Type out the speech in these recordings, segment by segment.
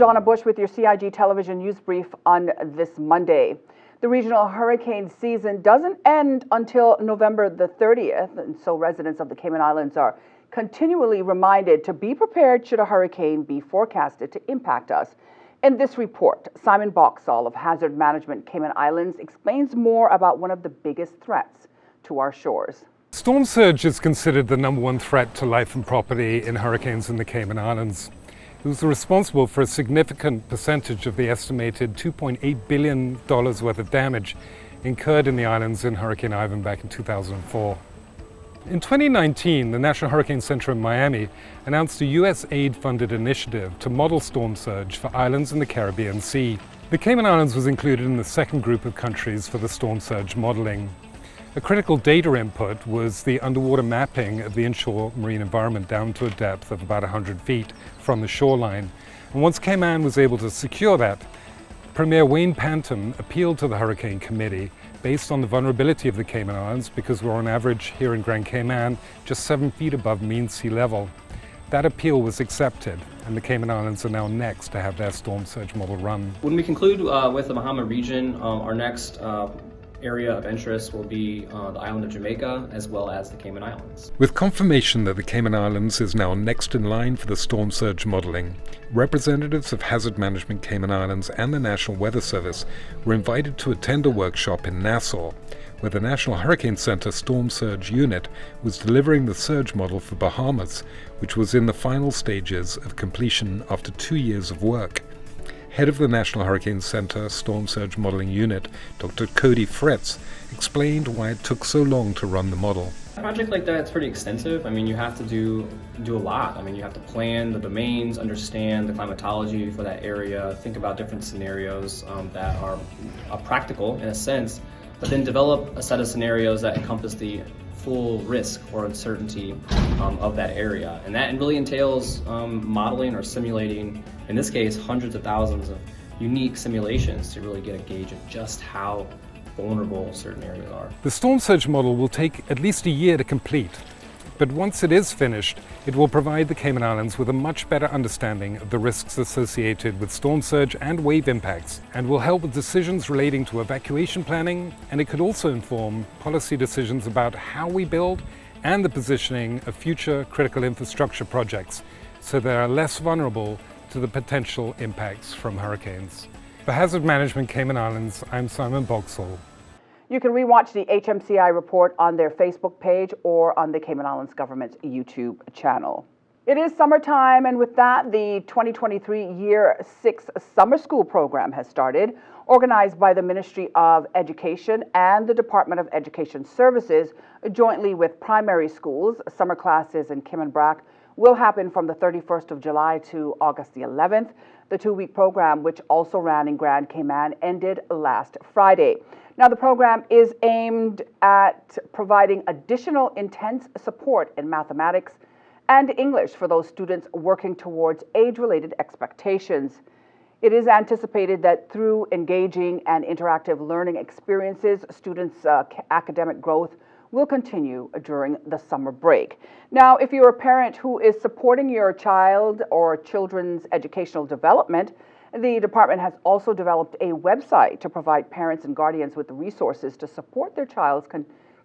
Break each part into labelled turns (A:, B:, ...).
A: Donna Bush with your CIG television news brief on this Monday. The regional hurricane season doesn't end until November the 30th, and so residents of the Cayman Islands are continually reminded to be prepared should a hurricane be forecasted to impact us. In this report, Simon Boxall of Hazard Management Cayman Islands explains more about one of the biggest threats to our shores.
B: Storm surge is considered the #1 threat to life and property in hurricanes in the Cayman Islands. It was responsible for a significant percentage of the estimated $2.8 billion worth of damage incurred in the islands in Hurricane Ivan back in 2004. In 2019, the National Hurricane Center in Miami announced a U.S. aid-funded initiative to model storm surge for islands in the Caribbean Sea. The Cayman Islands was included in the second group of countries for the storm surge modeling. A critical data input was the underwater mapping of the inshore marine environment down to a depth of about 100 feet from the shoreline. And once Cayman was able to secure that, Premier Wayne Panton appealed to the Hurricane Committee based on the vulnerability of the Cayman Islands, because we're on average here in Grand Cayman just 7 feet above mean sea level. That appeal was accepted, and the Cayman Islands are now next to have their storm surge model run.
C: When we conclude with the Bahama region, our next area of interest will be the island of Jamaica, as well as the Cayman Islands.
B: With confirmation that the Cayman Islands is now next in line for the storm surge modeling, representatives of Hazard Management Cayman Islands and the National Weather Service were invited to attend a workshop in Nassau, where the National Hurricane Center Storm Surge Unit was delivering the surge model for Bahamas, which was in the final stages of completion after 2 years of work. Head of the National Hurricane Center Storm Surge Modeling Unit, Dr. Cody Fretz, explained why it took so long to run the model.
C: A project like that is pretty extensive. I mean, you have to do a lot. I mean, you have to plan the domains, understand the climatology for that area, think about different scenarios that are practical in a sense, but then develop a set of scenarios that encompass the full risk or uncertainty of that area. And that really entails modeling or simulating, in this case, hundreds of thousands of unique simulations to really get a gauge of just how vulnerable certain areas are.
B: The storm surge model will take at least a year to complete, but once it is finished, it will provide the Cayman Islands with a much better understanding of the risks associated with storm surge and wave impacts, and will help with decisions relating to evacuation planning, and it could also inform policy decisions about how we build and the positioning of future critical infrastructure projects, so they are less vulnerable to the potential impacts from hurricanes. For Hazard Management Cayman Islands, I'm Simon Boxall.
A: You can rewatch the HMCI report on their Facebook page or on the Cayman Islands government's YouTube channel. It is summertime, and with that, the 2023 Year 6 Summer School program has started, organized by the Ministry of Education and the Department of Education Services, jointly with primary schools. Summer classes in Cayman Brac will happen from the 31st of July to August the 11th. The 2-week program, which also ran in Grand Cayman, ended last Friday. Now, the program is aimed at providing additional intense support in mathematics and English for those students working towards age-related expectations. It is anticipated that through engaging and interactive learning experiences, students' academic growth will continue during the summer break. Now, if you're a parent who is supporting your child or children's educational development, the department has also developed a website to provide parents and guardians with the resources to support their child's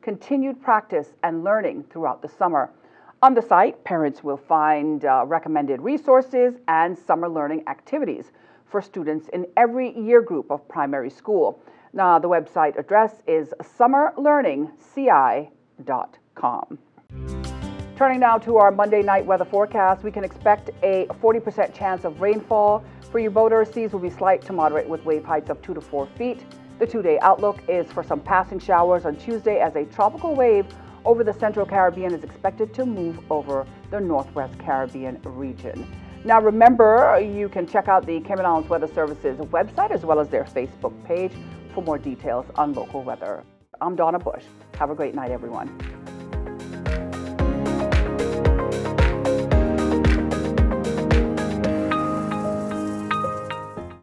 A: continued practice and learning throughout the summer. On the site, parents will find recommended resources and summer learning activities for students in every year group of primary school. Now, the website address is summerlearningci.com. Turning now to our Monday night weather forecast, we can expect a 40% chance of rainfall. For you boaters, seas will be slight to moderate with wave heights of 2 to 4 feet. The 2-day outlook is for some passing showers on Tuesday as a tropical wave over the Central Caribbean is expected to move over the Northwest Caribbean region. Now remember, you can check out the Cayman Islands Weather Service's website as well as their Facebook page for more details on local weather. I'm Donna Bush. Have a great night, everyone.